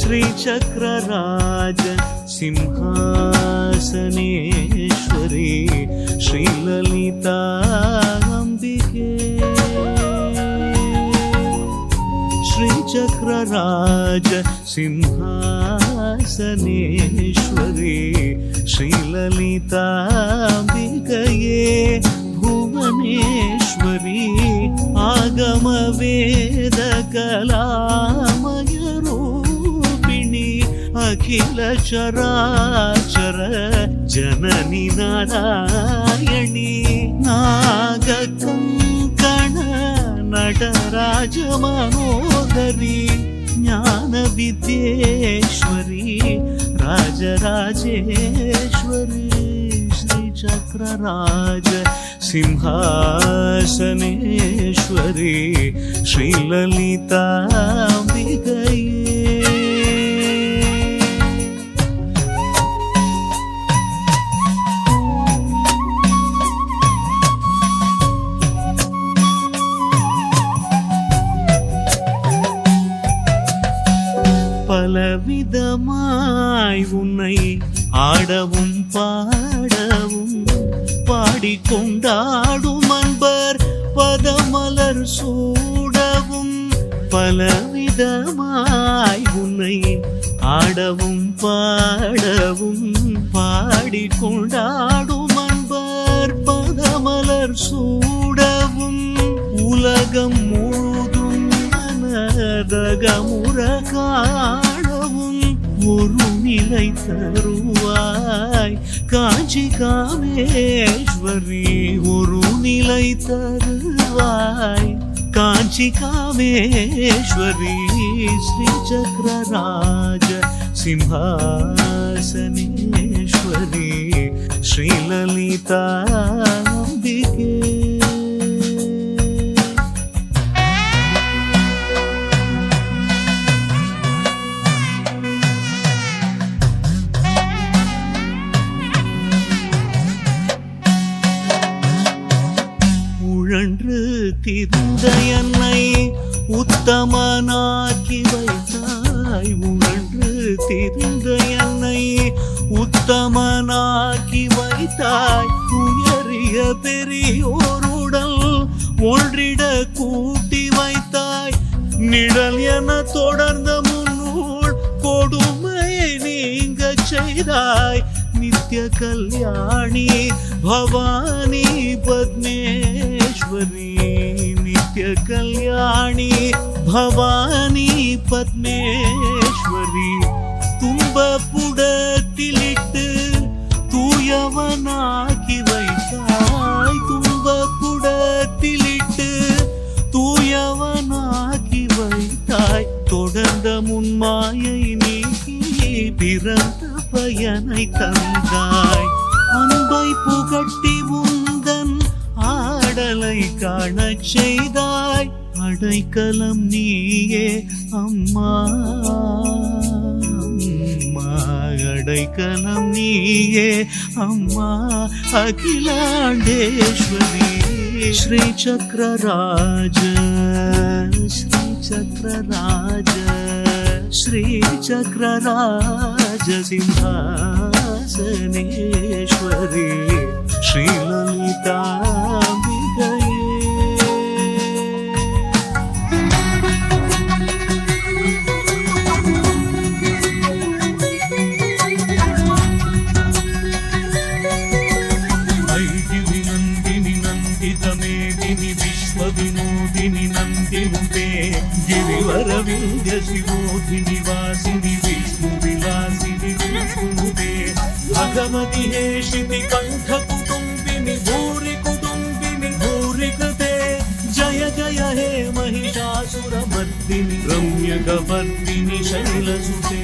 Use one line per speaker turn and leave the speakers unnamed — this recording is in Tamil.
श्रीचक्रराज सिंहासनेश्वरी श्रीललिताम्बिके श्रीचक्रराज सिंहासनेश्वरी श्रीललिताम्बिकये भुवनेश्वरी आगमवेदकलामय रूपिणी अखिल चराचर जननी नारायणी नागकङ्कण नटराज मनोहरी ज्ञान विद्येश्वरी राजराजेश्वरी श्रीचक्रराज सिंहासनेश्वरी श्रीललिताम्बिकये பலவிதமாய் உன்னை ஆடவும் பாடவும் பாடிக்கொண்டாடும் அன்பர் பதமலர் சூடவும் பலவிதமாய் உன்னை ஆடவும் பாடவும் பாடிக்கொண்டாடும் அன்பர் பதமலர் சூடவும் உலகம் முழுதும் மனதகமுற காணவும் ஒரு நிலை தருவாய் காஞ்சி காமேஸ்வரி ஒரு நிலை தருவாய் காஞ்சி காமேஸ்வரி ஸ்ரீசக்கரராஜ சிம்ஹாசனேஸ்வரி ஸ்ரீலலிதாம்பிகே உழன்று திரிந்த என்னை உத்தமனாக்கி வைத்தாய் உழன்று திரிந்த என்னை உத்தமனாக்கி வைத்தாய் உயரிய பெரியோருடல் ஒன்றிட கூட்டி வைத்தாய் நிழல் என தொடர்ந்த முன்னூல் கொடுமையை நீங்க செய்தாய் நித்ய கல்யாணி பவானி பத்மேஸ்வரி நித்ய கல்யாணி பவானி பத்மேஸ்வரி துன்பப்புடத்திலிட்டு தூயவனாக்கி வைத்தாய் துன்பப்புடத்திலிட்டு தூயவனாக்கி வைத்தாய் தொடர்ந்த முன்மாயை நீக்கி பிறந்த பயனை தந்தாய் அன்பை புகட்டி உந்தன் ஆடலை காணச் செய்தாய் அடைக்கலம் நீயே அம்மா அடைக்கலம் நீயே அம்மா அகிலாண்டேஸ்வரி ஸ்ரீசக்கரராஜ ஸ்ரீசக்கரராஜ श्रीचक्रराज सिंहासनेश्वरी श्रीललिताम्बिकये ऐगिरि नन्दिनि नन्दितमेदिनि विश्वविनोदिनि नन्दिनुते गिरिवर विन्द्य शिरोधिनि वासिनि विष्णु विलासिनि विष्णुते भगवति हेशिति कण्ठ कुटुम्बिनि भूरि कुटुम्बिनि भूरि कृते जय जय हे महिषासुरमर्दिनि रम्यकवर्दिनि शैलसुते